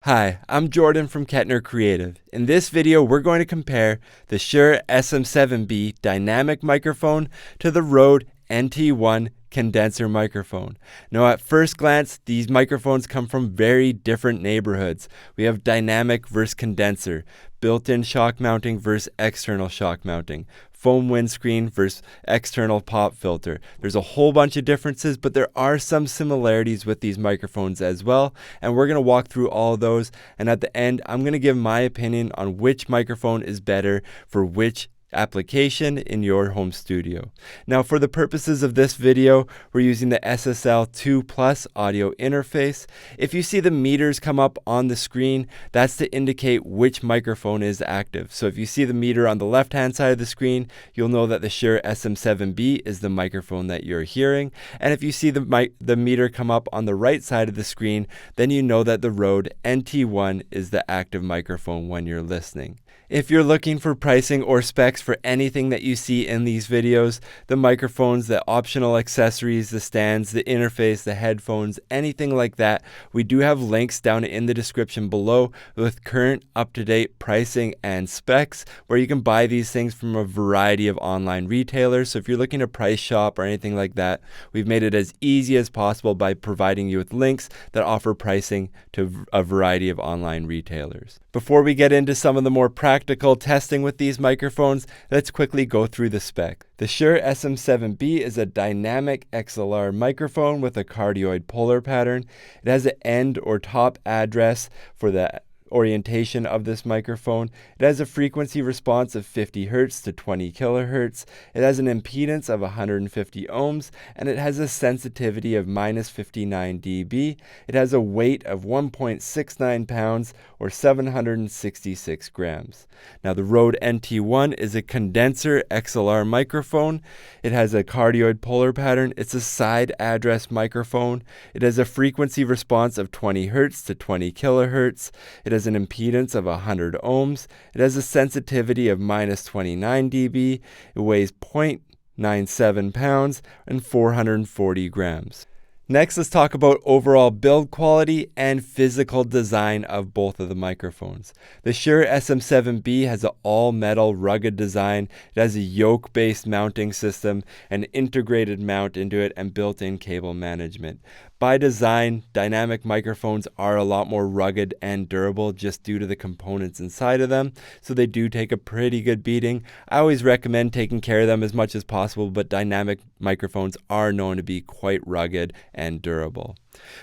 Hi, I'm Jordan from Kettner Creative. In this video, we're going to compare the Shure SM7B dynamic microphone to the Rode NT1 condenser microphone. Now, at first glance, these microphones come from very different neighborhoods. We have dynamic versus condenser, built-in shock mounting versus external shock mounting, foam windscreen versus external pop filter. There's a whole bunch of differences, but there are some similarities with these microphones as well, and we're going to walk through all of those, and at the end, I'm going to give my opinion on which microphone is better for which application in your home studio. Now, for the purposes of this video, we're using the SSL2 Plus audio interface. If you see the meters come up on the screen, that's to indicate which microphone is active. So if you see the meter on the left-hand side of the screen, you'll know that the Shure SM7B is the microphone that you're hearing. And if you see the meter come up on the right side of the screen, then you know that the Rode NT1 is the active microphone when you're listening. If you're looking for pricing or specs for anything that you see in these videos, the microphones, the optional accessories, the stands, the interface, the headphones, anything like that, we do have links down in the description below with current up-to-date pricing and specs where you can buy these things from a variety of online retailers. So if you're looking to price shop or anything like that, we've made it as easy as possible by providing you with links that offer pricing to a variety of online retailers. Before we get into some of the more practical testing with these microphones, let's quickly go through the spec. The Shure SM7B is a dynamic XLR microphone with a cardioid polar pattern. It has an end or top address for the orientation of this microphone. It has a frequency response of 50 Hz to 20 kHz. It has an impedance of 150 ohms, and it has a sensitivity of -59 dB. It has a weight of 1.69 pounds or 766 grams. Now, the Rode NT1 is a condenser XLR microphone. It has a cardioid polar pattern. It's a side address microphone. It has a frequency response of 20 Hz to 20 kHz. It has an impedance of 100 ohms. It has a sensitivity of -29 dB. It weighs 0.97 pounds and 440 grams. Next, let's talk about overall build quality and physical design of both of the microphones. The Shure SM7B has an all-metal rugged design. It has a yoke-based mounting system, an integrated mount into it, and built-in cable management. By design, dynamic microphones are a lot more rugged and durable just due to the components inside of them, so they do take a pretty good beating. I always recommend taking care of them as much as possible, but dynamic microphones are known to be quite rugged and durable.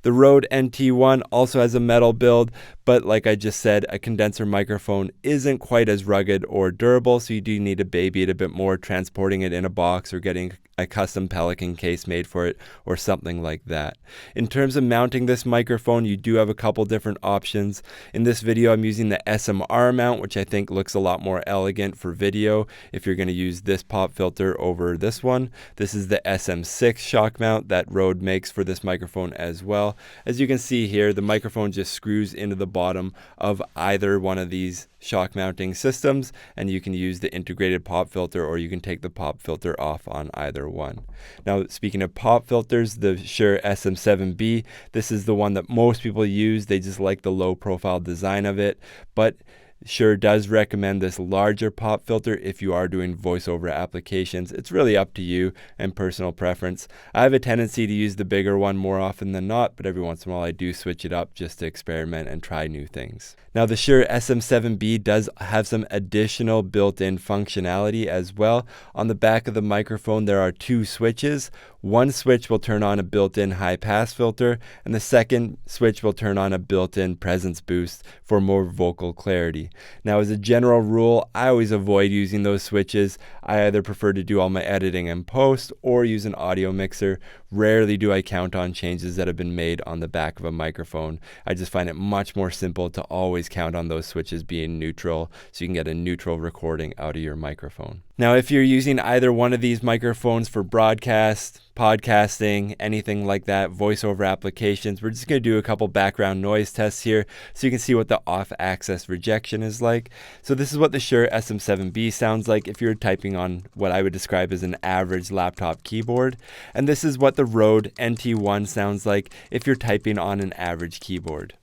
The Rode NT1 also has a metal build, but like I just said, a condenser microphone isn't quite as rugged or durable, so you do need to baby it a bit more, transporting it in a box or getting a custom Pelican case made for it or something like that. In terms of mounting this microphone, you do have a couple different options. In this video, I'm using the SMR mount, which I think looks a lot more elegant for video if you're going to use this pop filter over this one. This is the SM6 shock mount that Rode makes for this microphone as well. As you can see here, the microphone just screws into the bottom of either one of these shock mounting systems, and you can use the integrated pop filter or you can take the pop filter off on either one. Now, speaking of pop filters, the Shure SM7B, this is the one that most people use. They just like the low profile design of it, but Shure does recommend this larger pop filter if you are doing voiceover applications. It's really up to you and personal preference. I have a tendency to use the bigger one more often than not, but every once in a while I do switch it up just to experiment and try new things. Now, the Shure SM7B does have some additional built-in functionality as well. On the back of the microphone, there are two switches. One switch will turn on a built-in high-pass filter, and the second switch will turn on a built-in presence boost for more vocal clarity. Now, as a general rule, I always avoid using those switches. I either prefer to do all my editing in post or use an audio mixer. Rarely do I count on changes that have been made on the back of a microphone. I just find it much more simple to always count on those switches being neutral so you can get a neutral recording out of your microphone. Now, if you're using either one of these microphones for broadcast, podcasting, anything like that, voiceover applications, we're just going to do a couple background noise tests here so you can see what the off-axis rejection is like. So this is what the Shure SM7B sounds like if you're typing on what I would describe as an average laptop keyboard. And this is what the Rode NT1 sounds like if you're typing on an average keyboard.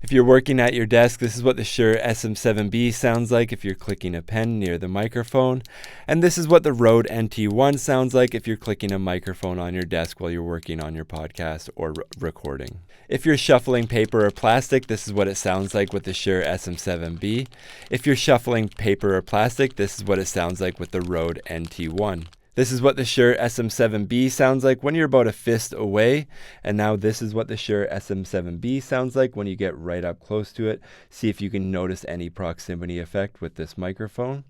If you're working at your desk, this is what the Shure SM7B sounds like if you're clicking a pen near the microphone. And this is what the Rode NT1 sounds like if you're clicking a microphone on your desk while you're working on your podcast or recording. If you're shuffling paper or plastic, this is what it sounds like with the Shure SM7B. If you're shuffling paper or plastic, this is what it sounds like with the Rode NT1. This is what the Shure SM7B sounds like when you're about a fist away. And now this is what the Shure SM7B sounds like when you get right up close to it. See if you can notice any proximity effect with this microphone.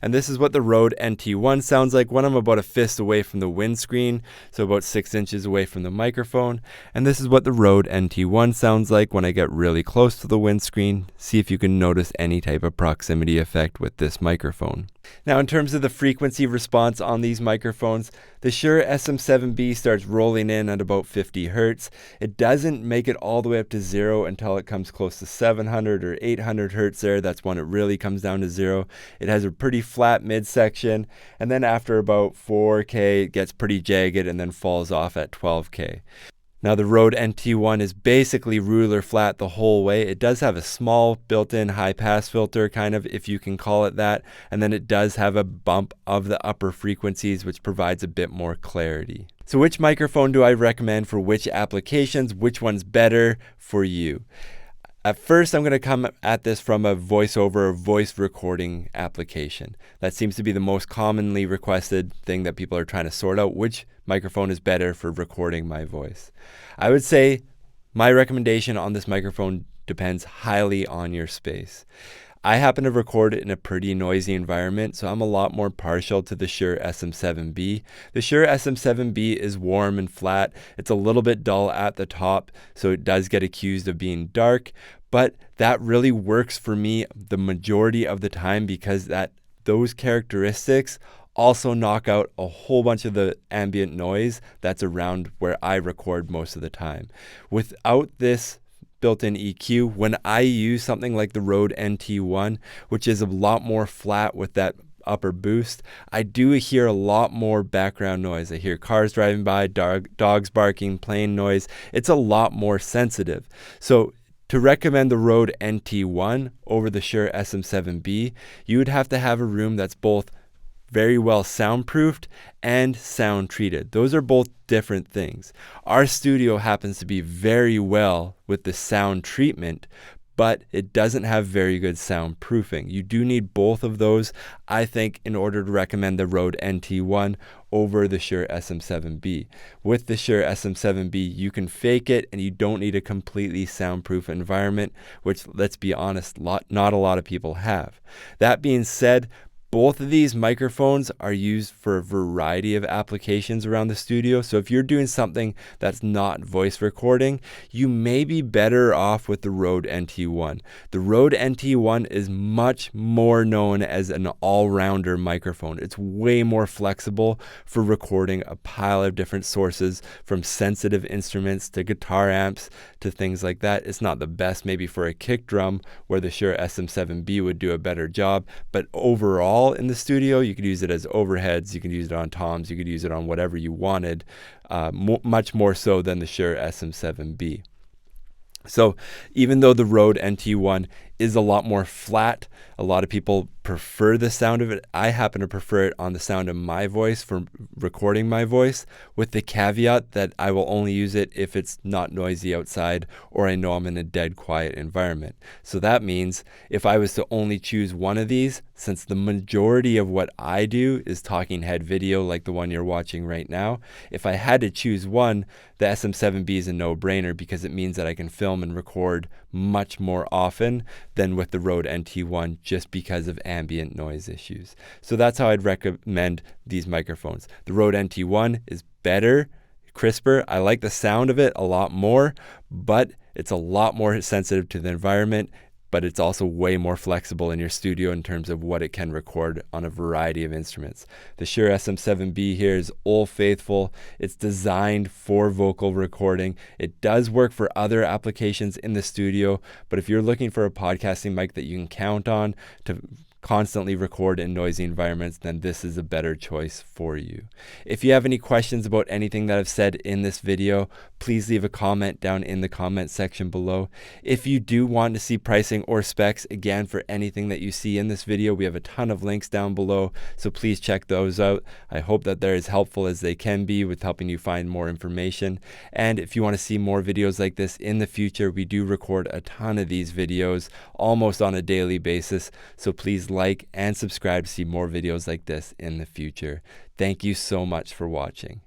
And this is what the Rode NT1 sounds like when I'm about a fist away from the windscreen, so about 6 inches away from the microphone. And this is what the Rode NT1 sounds like when I get really close to the windscreen. See if you can notice any type of proximity effect with this microphone. Now, in terms of the frequency response on these microphones, the Shure SM7B starts rolling in at about 50 hertz. It doesn't make it all the way up to zero until it comes close to 700 or 800 hertz there. That's when it really comes down to zero. It has a pretty flat midsection, and then after about 4K, it gets pretty jagged and then falls off at 12K. Now the Rode NT1 is basically ruler flat the whole way. It does have a small built-in high-pass filter, kind of, if you can call it that, and then it does have a bump of the upper frequencies, which provides a bit more clarity. So which microphone do I recommend for which applications? Which one's better for you? At first, I'm going to come at this from a voiceover or voice recording application. That seems to be the most commonly requested thing that people are trying to sort out. Which microphone is better for recording my voice? I would say my recommendation on this microphone depends highly on your space. I happen to record it in a pretty noisy environment, so I'm a lot more partial to the Shure SM7B. The Shure SM7B is warm and flat. It's a little bit dull at the top, so it does get accused of being dark, but that really works for me the majority of the time because those characteristics also knock out a whole bunch of the ambient noise that's around where I record most of the time. Without this built-in EQ, when I use something like the Rode NT1, which is a lot more flat with that upper boost, I do hear a lot more background noise. I hear cars driving by, dogs barking, plane noise. It's a lot more sensitive. So to recommend the Rode NT1 over the Shure SM7B, you would have to have a room that's both very well soundproofed and sound treated. Those are both different things. Our studio happens to be very well with the sound treatment, but it doesn't have very good soundproofing. You do need both of those, I think, in order to recommend the Rode NT1 over the Shure SM7B. With the Shure SM7B, you can fake it and you don't need a completely soundproof environment, which, let's be honest, not a lot of people have. That being said, both of these microphones are used for a variety of applications around the studio. So if you're doing something that's not voice recording, you may be better off with the Rode NT1. The Rode NT1 is much more known as an all-rounder microphone. It's way more flexible for recording a pile of different sources, from sensitive instruments to guitar amps to things like that. It's not the best maybe for a kick drum, where the Shure SM7B would do a better job, but overall in the studio, you could use it as overheads, you could use it on toms, you could use it on whatever you wanted, much more so than the Shure SM7B. So even though the Rode NT1 is a lot more flat, a lot of people prefer the sound of it. I happen to prefer it on the sound of my voice for recording my voice, with the caveat that I will only use it if it's not noisy outside or I know I'm in a dead quiet environment. So that means if I was to only choose one of these, since the majority of what I do is talking head video like the one you're watching right now, if I had to choose one, the SM7B is a no-brainer because it means that I can film and record much more often than with the Rode NT1, just because of ambient noise issues. So that's how I'd recommend these microphones. The Rode NT1 is better, crisper. I like the sound of it a lot more, but it's a lot more sensitive to the environment, but it's also way more flexible in your studio in terms of what it can record on a variety of instruments. The Shure SM7B here is Old Faithful. It's designed for vocal recording. It does work for other applications in the studio, but if you're looking for a podcasting mic that you can count on to constantly record in noisy environments, then this is a better choice for you. If you have any questions about anything that I've said in this video, please leave a comment down in the comment section below. If you do want to see pricing or specs, again, for anything that you see in this video, we have a ton of links down below, so please check those out. I hope that they're as helpful as they can be with helping you find more information. And if you want to see more videos like this in the future, we do record a ton of these videos almost on a daily basis, so please like and subscribe to see more videos like this in the future. Thank you so much for watching.